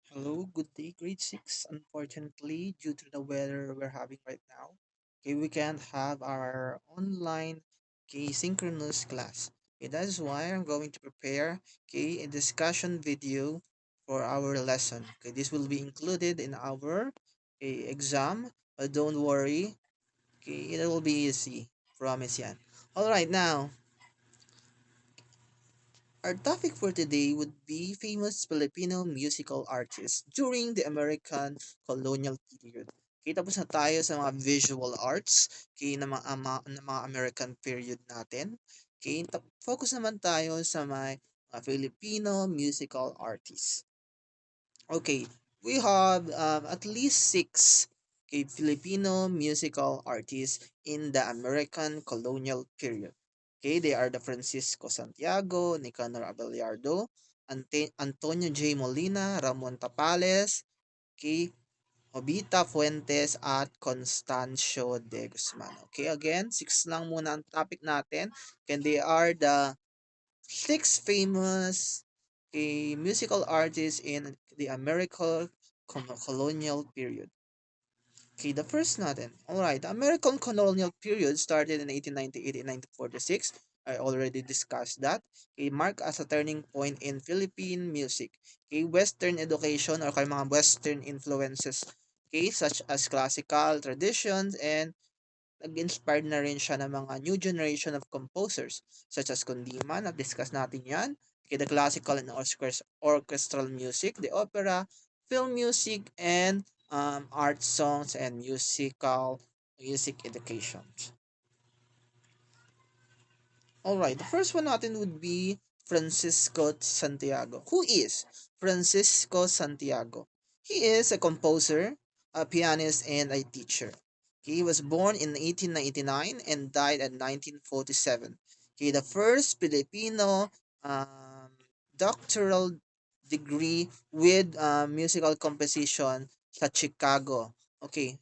Hello, good day, grade 6. Unfortunately, due to the weather we're having right now, okay, we can't have our online synchronous class. Okay, that is why I'm going to prepare a discussion video for our lesson. Okay, this will be included in our exam, but don't worry, okay, it will be easy. Promise yan. Alright, now, our topic for today would be famous Filipino musical artists during the American colonial period. Okay, tapos na tayo sa mga visual arts ng mga American period natin. Okay, focus naman tayo sa mga Filipino musical artists. Okay, we have at least six Filipino musical artists in the American colonial period. Okay, they are the Francisco Santiago, Nicanor Abellardo, Antonio J. Molina, Ramon Tapales, okay, Obita Fuentes, at Constancio de Guzman. Okay, again, six lang muna ang topic natin. And they are the six famous musical artists in the American colonial period. Okay, the first natin. Alright, the American colonial period started in 1898 and 1946. I already discussed that. Okay, marked as a turning point in Philippine music. Okay, Western education or kay mga Western influences, okay, such as classical traditions, and nag-inspired na rin siya ng mga new generation of composers such as Kundiman, na-discuss natin yan. Okay, the classical and orchestral music, the opera, film music, and art songs and music education. Alright, the first one natin would be Francisco Santiago. Who is Francisco Santiago? He is a composer, a pianist, and a teacher. He was born in 1899 and died in 1947. He the first Filipino um, doctoral degree with musical composition sa Chicago. Okay,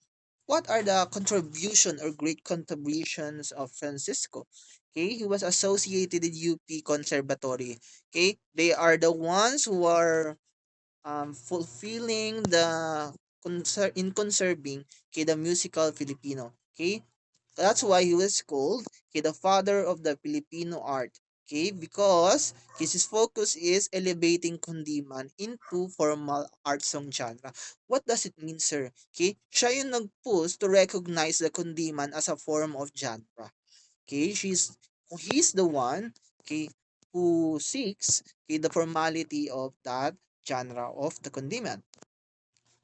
what are the contribution or great contributions of Francisco? Okay, he was associated with UP Conservatory. Okay, they are the ones who are fulfilling the in conserving the musical Filipino. Okay, that's why he was called the father of the Filipino art. Okay, because his focus is elevating kundiman into formal art song genre. What does it mean, sir? Okay, siya yung nag-push to recognize the kundiman as a form of genre. Okay, he's the one, okay, who seeks the formality of that genre of the condiment.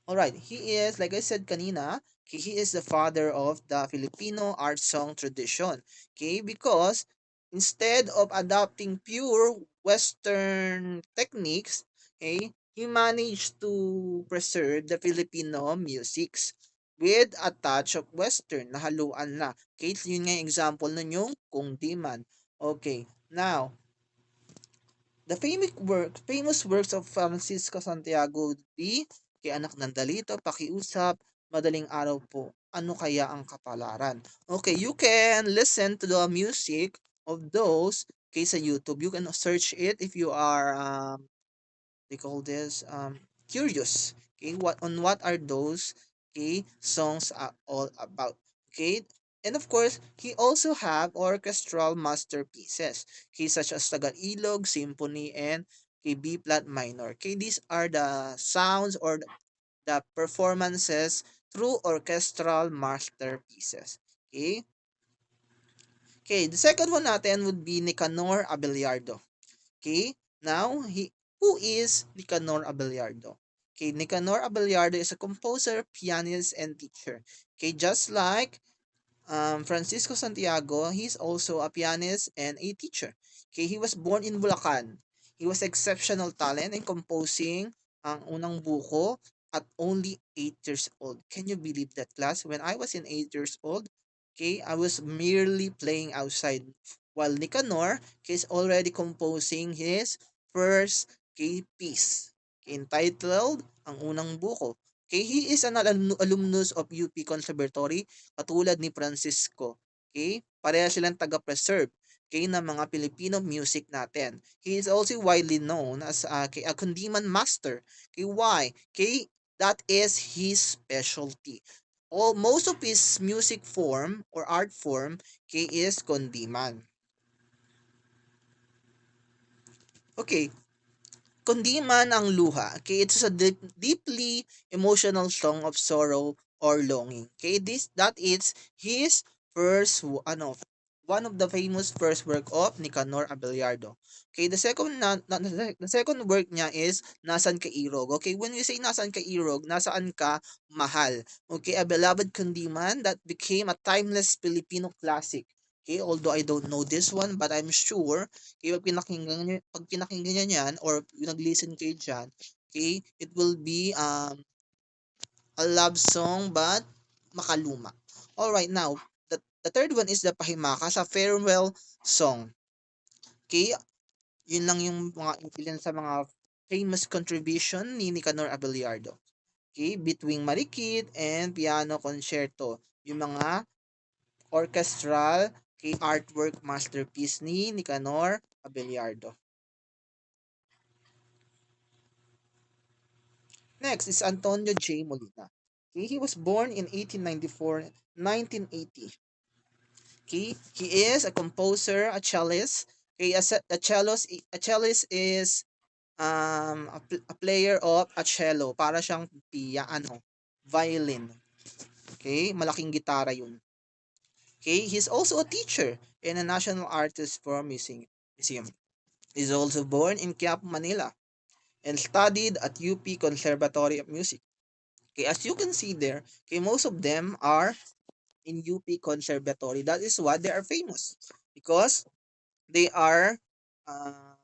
All right, he is, like I said kanina, okay, he is the father of the Filipino art song tradition. Okay, because instead of adopting pure Western techniques, okay, he managed to preserve the Filipino musics with a touch of Western na haluan na. Okay, so yun nga yung example nun yung Kung Di Man. Okay, now, the famous works of Francisco Santiago would be Kay Anak ng Dalito, Pakiusap, Madaling Araw Po, Ano Kaya ang Kapalaran? Okay, you can listen to the music of those sa YouTube. You can search it if you are they call this curious. Okay, what are those songs are all about? Okay, and of course he also have orchestral masterpieces, such as Tagalog Symphony and B flat minor. Okay, these are the sounds or the performances through orchestral masterpieces. Okay, the second one natin would be Nicanor Abellardo. Okay, now who is Nicanor Abellardo? Okay, Nicanor Abellardo is a composer, pianist, and teacher. Okay, just like Francisco Santiago, he's also a pianist and a teacher. Okay, he was born in Bulacan. He was exceptional talent in composing ang unang buko at only 8 years old. Can you believe that, class? When I was in 8 years old, okay, I was merely playing outside. While Nicanor is already composing his first piece entitled Ang Unang Buko. Okay, he is an alumnus of UP Conservatory katulad ni Francisco. Okay? Pareha silang taga-preserve. okay, ng mga Filipino music natin. He is also widely known as a kundiman master. Okay, why? Okay, that is his specialty. Most of his music form or art form, okay, is kundiman. Okay, kundi man ang luha. Okay, it's a deeply emotional song of sorrow or longing. Okay, that is his first one of the famous first work of Nicanor Abellardo. Okay, the second work niya is Nasan Ka Irog. Okay, when we say Nasan Ka Irog, nasaan ka mahal. Okay, a beloved kundiman that became a timeless Filipino classic. Okay, although I don't know this one, but I'm sure kaya pag pinakinggan niyo yan or nag-listen kayo diyan, okay, it will be a love song but makaluma. All right, now the third one is the Pahimakas, a farewell song. Okay, yun lang yung mga ilan sa mga famous contribution ni Nicanor Abellardo. Okay, between Marikit and piano concerto, yung mga orchestral kay artwork masterpiece ni Nicanor Abellardo. Next is Antonio J. Molina. Okay, he was born in 1894, 1980. Okay, he is a composer, a cellist. Okay, a cellist is a player of a cello, para siyang violin. Okay, malaking gitara yun. Okay, he's also a teacher and a national artist for museum. He's also born in Quiapo, Manila and studied at UP Conservatory of Music. Okay, as you can see there, okay, most of them are in UP Conservatory. That is why they are famous because they are uh,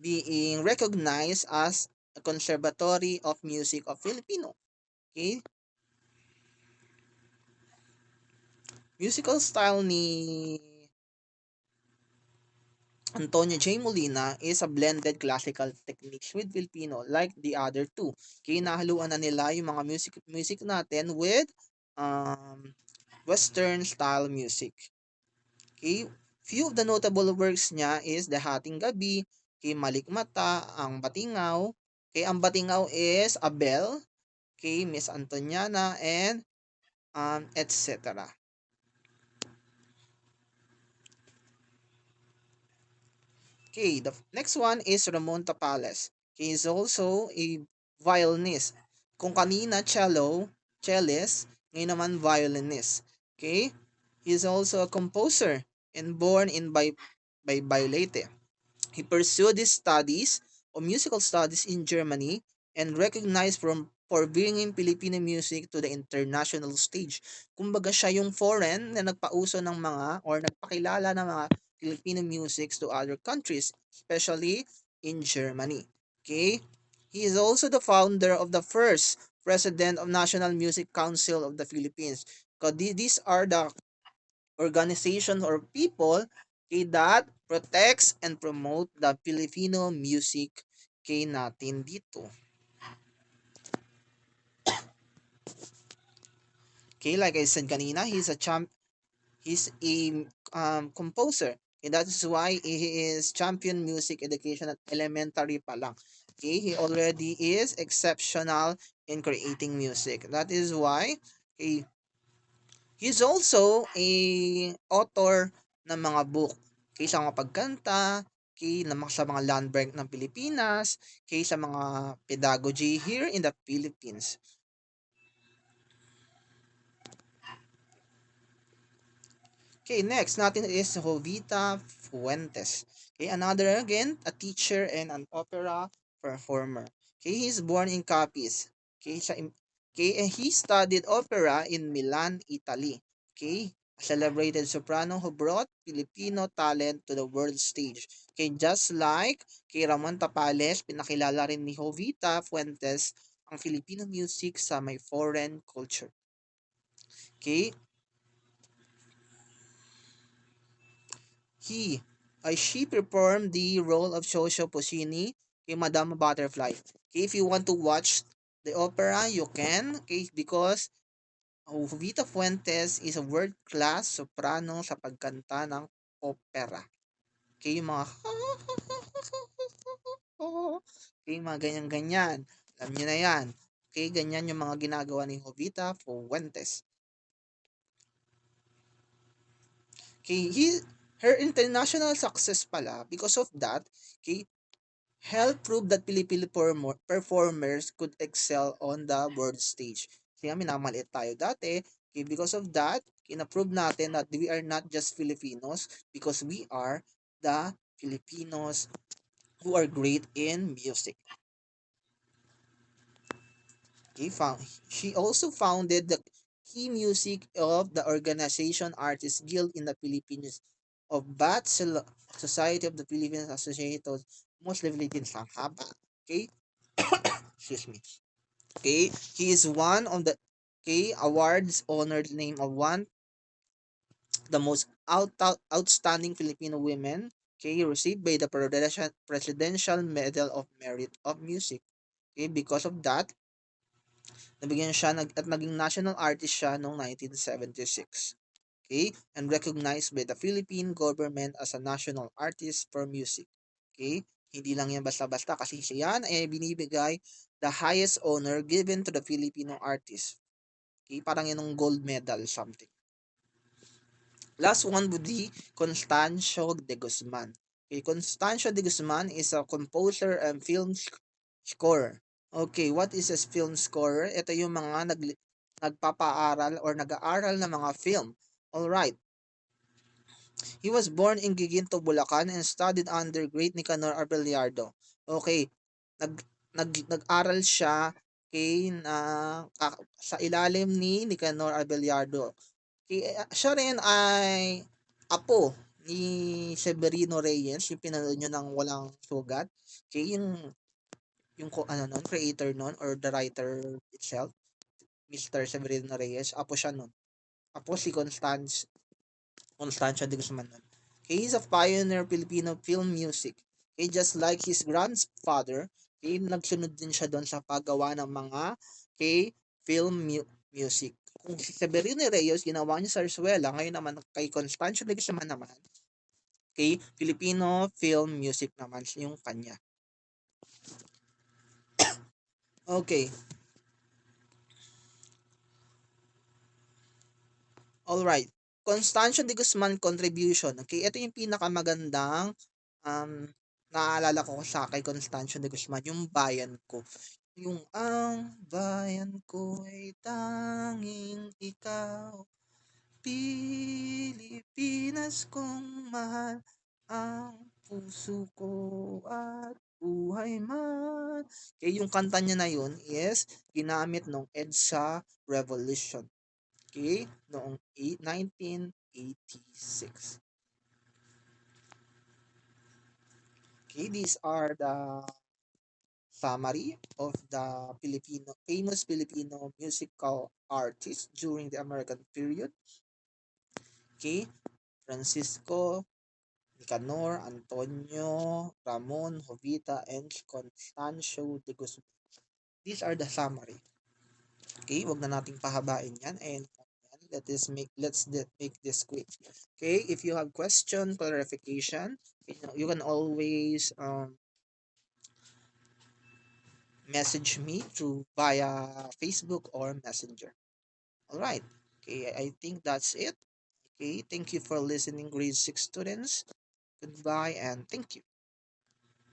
being recognized as a Conservatory of Music of Filipino. Okay, musical style ni Antonio J. Molina is a blended classical techniques with Filipino like the other two. Okay, nahaluan na nila yung mga music natin with um, Western style music. Okay, few of the notable works niya is The Hating Gabi, kay Malikmata, Ang Batingaw, kay Ang Batingaw is Abel, kay Miss Antoniana, and etc. Okay, the next one is Ramon Tapales. He is also a violinist. Kung kanina cellist, ngayon naman violinist. Okay? He is also a composer and born in by Bailete. He pursued his studies of musical studies in Germany and recognized for bringing Filipino music to the international stage. Kumbaga siya yung foreign na nagpauso ng mga or nagpakilala ng mga Filipino musics to other countries, especially in Germany. Okay? He is also the founder of the first president of National Music Council of the Philippines. Because these are the organizations or people, okay, that protects and promote the Filipino music, okay, natin dito. Okay, like I said kanina, he's a composer. Okay, that is why he is champion music education at elementary pa lang. Okay, he already is exceptional in creating music. That is why okay, he's also a author ng mga book. Okay, sa mga pagkanta, okay, sa mga landmark ng Pilipinas, okay, sa mga pedagogy here in the Philippines. Okay, next natin is Jovita Fuentes. Okay, another again, a teacher and an opera performer. Okay, he's born in Capiz. Okay, and he studied opera in Milan, Italy. Okay, a celebrated soprano who brought Filipino talent to the world stage. Okay, just like kay Ramon Tapales, pinakilala rin ni Jovita Fuentes ang Filipino music sa may foreign culture. Okay, He, she performed the role of Shosho Puccini in Madame Butterfly. Okay, if you want to watch the opera, you can. Okay, because Vita Fuentes is a world-class soprano sa pagkanta ng opera. Okay, yung mga okay, mga ganyan-ganyan. Alam niyo na yan. Okay, ganyan yung mga ginagawa ni Jovita Fuentes. Okay, her international success pala, because of that, okay, help prove that Filipino performers could excel on the world stage. Kaya minamaliit tayo dati. Okay, because of that, kina-prove natin that we are not just Filipinos because we are the Filipinos who are great in music. He found, she also founded the key music of the organization Artists Guild in the Philippines of BAT Society of the Philippines Associated mostly Philippines ang haba. Okay? Excuse me. Okay? He is one of the awards honored name of one the most outstanding Filipino women received by the Presidential Medal of Merit of Music. Okay, because of that, nabigyan siya at naging national artist siya noong 1976. Okay? And recognized by the Philippine government as a national artist for music. Okay? Hindi lang yan basta-basta kasi siya yan ay binibigay the highest honor given to the Filipino artist. Okay? Parang yan ng gold medal something. Last one would be Constancio de Guzman. Okay, Constancio de Guzman is a composer and film scorer. Okay, what is a film scorer? Ito yung mga nagpapaaral or nag-aaral ng mga film. All right. He was born in Giginto, Bulacan and studied under great Nicanor Abeliardo. Okay, nag-aral siya sa ilalim ni Nicanor Abeliardo. Siya rin ay apo ni Severino Reyes, yung pinanood nyo ng Walang Sugat. Okay, yung ano nun, creator nun or the writer itself, Mr. Severino Reyes, apo siya nun. Apo si Constancia de Guzman nun. He is a pioneer Filipino film music. Just like his grandfather, nagsunod din siya doon sa paggawa ng mga film music. Kung si Severino Reyes, ginawa niya sa Arzuela, ngayon naman kay Constancio de Guzman naman, Filipino film music naman yung kanya. Okay. Alright. Constancio de Guzman contribution. Okay, ito yung pinakamagandang naalala ko sa kay Constancio de Guzman, yung bayan ko. Yung ang bayan ko ay tanging ikaw, Pilipinas kong mahal, ang puso ko at buhay man. Okay, yung kanta niya na yun is ginamit nung EDSA Revolution. Okay, noong 1986. Okay, these are the summary of the famous Filipino musical artists during the American period. Okay, Francisco, Nicanor, Antonio, Ramon, Jovita, and Constancio de Guzman. These are the summary. Okay, wag na nating pahabain yan. And let's make this quick. Okay, if you have question, clarification, you can always message me through via Facebook or Messenger. All right. Okay, I think that's it. Okay, thank you for listening, grade 6 students. Goodbye and thank you.